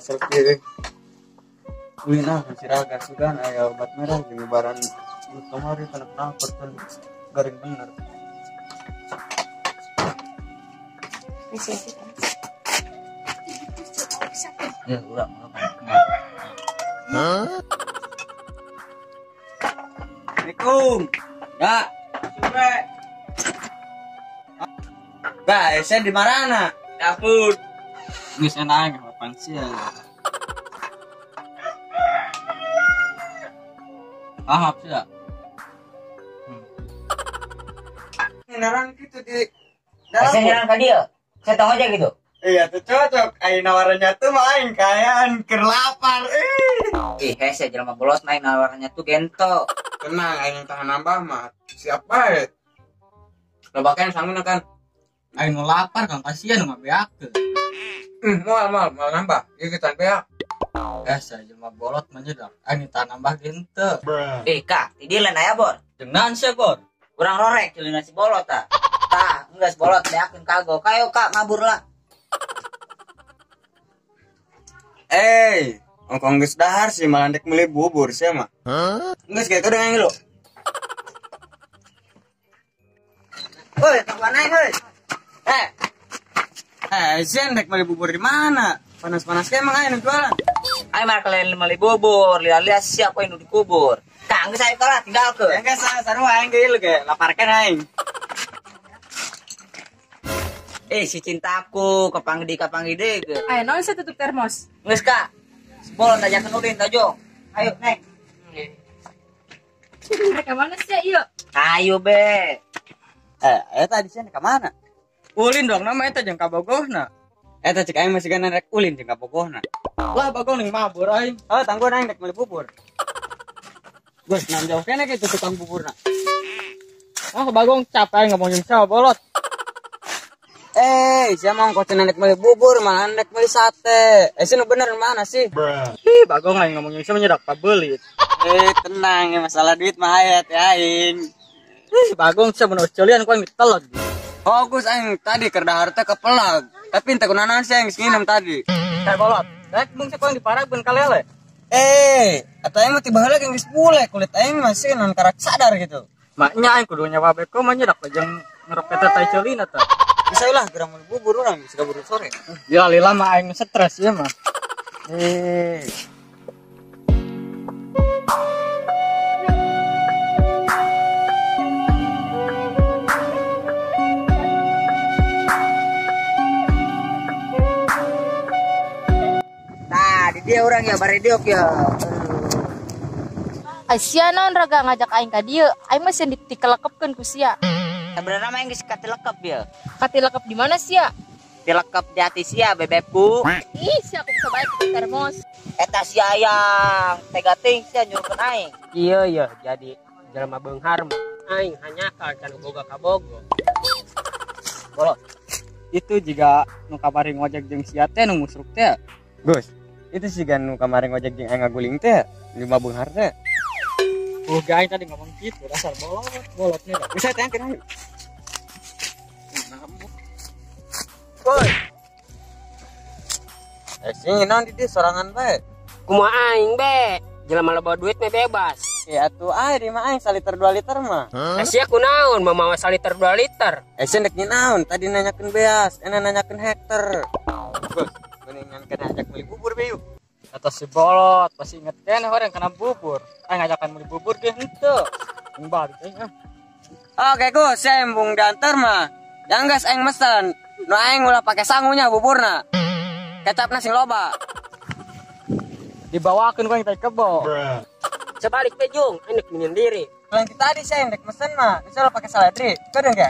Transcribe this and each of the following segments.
asal kiri. Wina masih raga sudah ayah obat merah di lebaran kemarin kena kan garing bener. Ya udah Assalamualaikum. Ya, sore. Saya di mana? Dapur. Geus enak kapan sih ya? Ahap sih ya. Naran gitu di dalam. Saya jalan ke dia. Saya tahu aja gitu. Iya tuh cocok. Ayo nawarannya tuh main kayaan kerlapar. Saya jalan sama bolos main nawarannya tuh gento. Tenang, ayo tahan nambah mah. Siapa? Lo bakal sanggup kan? Ayo mau lapar kan kasihan sama beak. Mau nambah. Iya kita beak. Saya jelma bolot menyedak. Ayo tahan nambah gento. Kak, ini lain aya bor. Jangan sih bor. Kurang rorek jadi nasi bolot ta. Tah, enggak sebolot beakeun kagok. Kayo Kak mabur lah. Ongkong geus dahar sih malah dek meuli bubur sih mah. Geus kayak dengan lu. Woi, kapan naik, woi? Sih dek meuli bubur di mana? Panas-panas kayak emang ayo jualan. Ayo mah kalian meuli bubur, lihat-lihat siapa yang dikubur. Kang geus ayo kalah tinggal ke. Enggak sarua aing ge lu ge laparkeun aing. Si cintaku kapang ide ge. Ayo naon saya tutup termos. Geus Kak. Bolon tajakeun ulin tajo. Ayo naik. Mereka mana sih yuk? Ayo be. Tadi sih ke mana? Ulin dong nama eta jeung kabogohna. Eta cek aing masih gana rek ulin jeung kabogohna. Lah bagong ning mabur aing. Tanggo aing rek meuli bubur. Gus, nan jauh kene gitu tukang buburna. Bagong capek ngomong jeung sawa bolot. Siapa mau kocen nek meuli bubur malah nek meuli sate. Sih bener mana sih? Bagong aing ngomong jeung menyedak pabelit. Tenang ya masalah duit mah aya teh aing. Bagong sia bener ceulian ku aing diteleg. Gus aing tadi keur dahar teh kepelag. Tapi teu kunaon sih aing nginum tadi. Teh bolot. Rek mung sia ku aing diparagkeun kalele. Atau aing mah tiba heula geus bule kulit aing masih non karak sadar gitu. Maknya aing kudu nyawa beko mah nyedak jeung ngerok eta tai ceulina teh. Bisa lah gerang meuli bubur urang bisa buru sore. Ya lila mah aing stres ya mah. Nah, di dia orang ya bare diok ya. Sia naon raga ngajak aing ka dieu. Aing mah sieun dikelekepkeun ku sia. Sebenarnya mah geus katilekep ya. Katilekep di mana sia? Tilekep di hati sia bebekku. Sia aku bisa baik di termos. Eta sia yang tega ting sia nyuruhkeun aing. Iya jadi jelema beunghar mah aing hanyakal can boga kabogo. Bolot. Itu jika nu kamari ngojek jeung sia teh nu musruk teh. Gus, itu sih kan nu kamari ngojek jeung aing ngaguling teh lima beunghar teh. Aing tadi ngomong gitu, dasar bolotnya dah. Bisa tangkeun ayo. Woi. Sing naon di dieu sorangan bae. Kumaha aing be, jelema loba duit mah bebas. Ya atuh air di mah aing 1 liter 2 liter mah. Sia kunaon mah mawa 1 liter 2 liter. Sing dek naon tadi nanyakeun beas, nanyakeun hektar. Gus, mendingan kena ajak beli bubur be yuk. Atau si bolot pasti inget kan orang kena bubur. Aing ngajakan beli bubur ge henteu. Balik aing Oke Gus, saya embung diantar mah. Yang gas aing mesen. Nu aing ulah pake sangunya buburna. Kecapna sing loba. Dibawakeun ku aing teh kebo. Sebalik be Jung, aing nek menyendiri. Lain tadi saya yang dek mesen mah. Bisa lo pake saladri. Kedeung ge.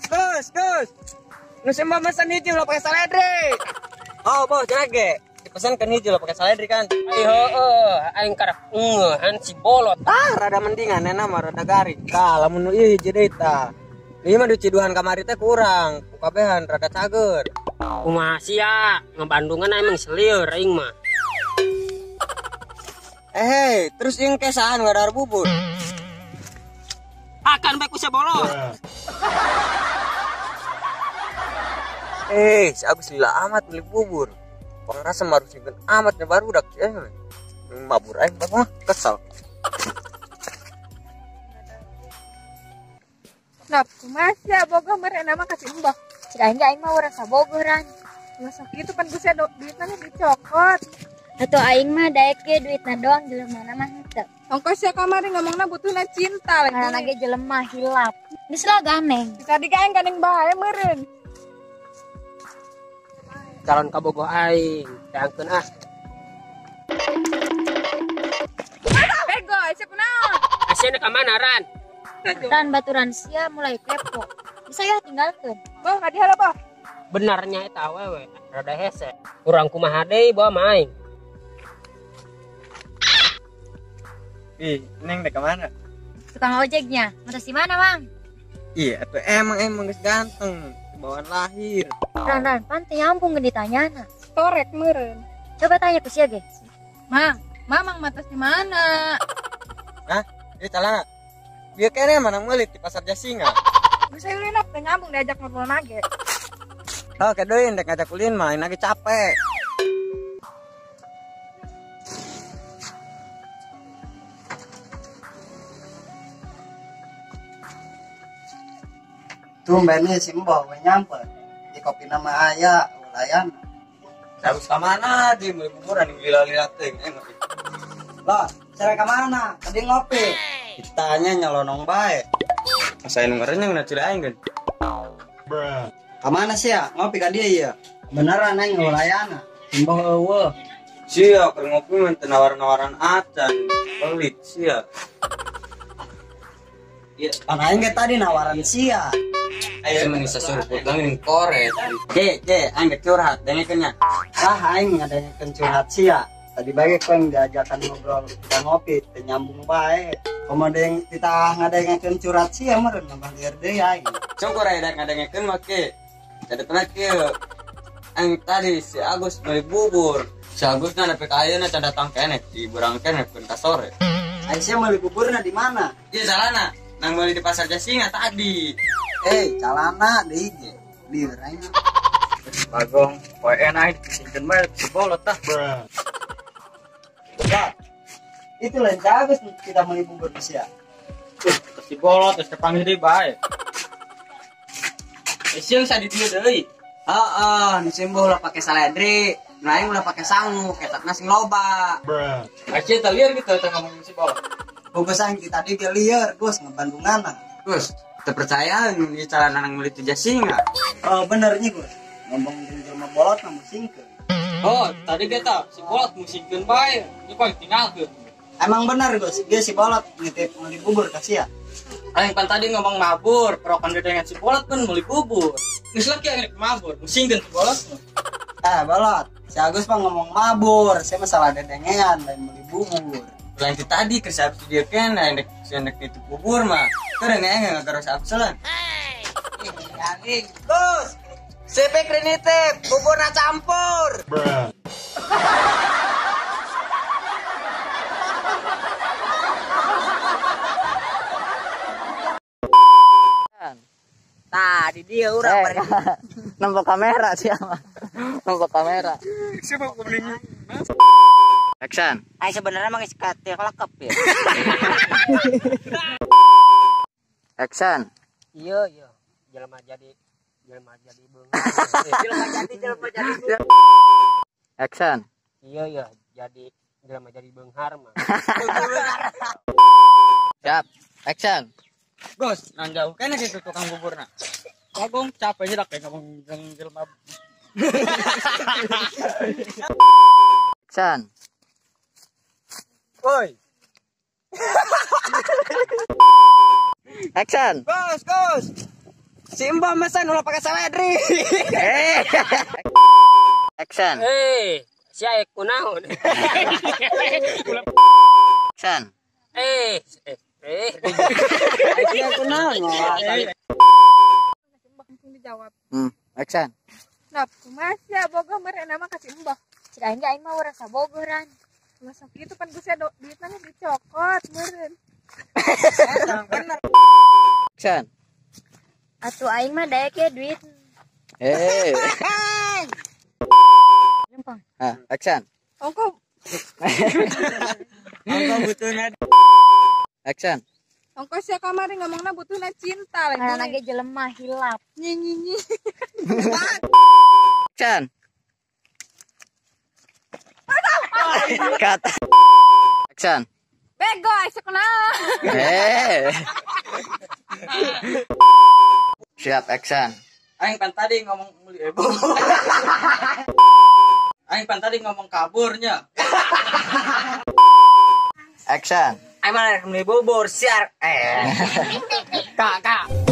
Gus. Nu sembah mesen hiji lo pake saladri. Oh, bos, cenah ge. Dipesan ke hiji lo pake saladri kan. Aing karep ngeuhan si bolot. Rada mendingan enak mah rada garing. Tah, lamun ieu hiji deui tah. Ieu mah duciduhan kamari teh kurang. Kabehan rada cager. Kumaha sia, ngebandungan emang selieur aing mah. Terus yang kesahan ngadar bubur. Akan baik usia bolot. Si Agus lila amat beli bubur. Rasa maru singkeun amatnya baru dak mabur aing mah kesal. Nap, kumasya boga mereka mah kasih mbah. Cik aing ge aing mah urang sabogoran. Masa gitu pan gue duitnya nih dicokot. Atuh aing mah daek ge duitna doang jelema mah henteu. Ongkosnya kamari ngomongna butuhna cinta Karena lagi. ge jelema hilap. Geus lah ganeng. Tadi ka aing gandeng bae meureun. Calon kabogoh aing teangkeun ah. Bego, ece kunaon? Asieuna ka mana Ran? Ran baturan sia mulai kepo. Bisa ya tinggalkeun. Boh, ka dieu apa? Benarnya eta awewe rada hese. Urang kumaha deui bawa maing. Ih, neng dek kemana? Tukang ojeknya. Mata si mana, Mang? Iya, tuh emang geus ganteng, bawaan lahir. Ran, pantai ampun geu ditanyana. Torek meureun. Coba tanya ke sia ge. Mang, mamang matas di mana? Hah? Calana. Dia kene mana meuli di pasar Jasinga. Bisa ulinap teh nyambung diajak ngobrol nage. Oh, kedoin dek ngajak ulin mah, lagi capek. Tumbennya si Mbah we nyampe di kopi nama ayah ulayan Harus ke mana di meuli buburan di lila-lila teuing ngopi. lah cara ke mana tadi ngopi Ditanya nyalonong bae. Asa anu ngarenyang na cila aing kan. ke mana sih ya ngopi ka dia ya beneran neng ulayan si Mbah eueuh Sia keur ngopi mah teu nawar-nawaran acan. Pelit sia. ya pan aing ge tadi nawaran sia Ayo menisa suruput langin kore. Aing ge curhat dengekeun nya. ah aing ngadanya curhat sia tadi bagi kong diajakan ngobrol kita ngopi teu nyambung bae kemudian kita ngadain curhat sia meureun nambah lieur deui aing Syukur aya dak ngadengekeun mah ke. Cadetna kieu. Aing tadi si Agus beli bubur. Si Agus na nepi ka ayeuna can datang keneh di burang keneh pun ka sore. aing sia meuli buburna di mana Ieu salahna nang meuli di pasar Jasinga tadi. calana deui ge lieur aing Bagong, poe enak singkeun bae sebolot tah. Lah, itu lain bagus kita mau bubur sia. Si bolot geus kepanggil deui bae. Sieu sa di dieu deui. Heeh, nu simbuh lah pakai saledri, nu aing ulah pakai sangu, ketakna sing loba. Aci teh lieur gitu teh ngomong si bolot. Bubusan kita di ge lieur, Gus ngebandungan. Gus, teu percaya nu di calana nang meuli teh Jasinga. Oh, bener nya Gus. Ngomong di rumah bolot mah musingkeun. Oh, tadi kita si bolot musingkeun bae. Ieu kok tinggalkeun. Emang bener Gus, dia si bolot nitip meuli bubur ka sia. Aing pan tadi ngomong mabur, perokan dengan si bolot pun meuli bubur. Geus lagi yang mabur, musingkeun si bolot. Bolot, si Agus mah ngomong mabur, saya masalah dedengean lain meuli bubur. Lain ti tadi keur sabtu dieu keneh endek itu bubur mah. Teu ngenge ngagaros abselan. Gus, sepek renitip, buburna campur. Tadi dia urang bari Nampak kamera siapa? Nampak kamera. Siapa kublingnya? Action. Ay sebenarnya mah geus kelekep ya. Action. Iya. Jelema jadi beung. Jelema jadi. Action. Iya, jadi jelema jadi beunghar mah. Siap. Action. Gus, nang jauh keneh gitu tukang buburna. Bagong capek dak kayak ngomong jelema. Action. Woi, Action. Gus. Si Mbah mesen ulah pakai saledri. Action. Si aek kunaon? Action. Akhirnya aku naon Langsung dijawab. Action. Nap, kumasya boga mereka mah kasih mbah. Cik aing ge aing mah urang sabogoran. Masa gitu pan gue duitnya nih dicokot meureun. Action. Atuh aing mah daek ge duit. Action. Ongko butuhnya. Action. ongko sia kamari ngomongna butuhna cinta Karena lagi. lagi jelema hilap. Nyi. Action. Kata. Action. Bego asa kenal. Siap, action. Aing pan tadi ngomong Aing pan tadi ngomong kaburnya. Action. Aing malah beli bubur siar. Kak.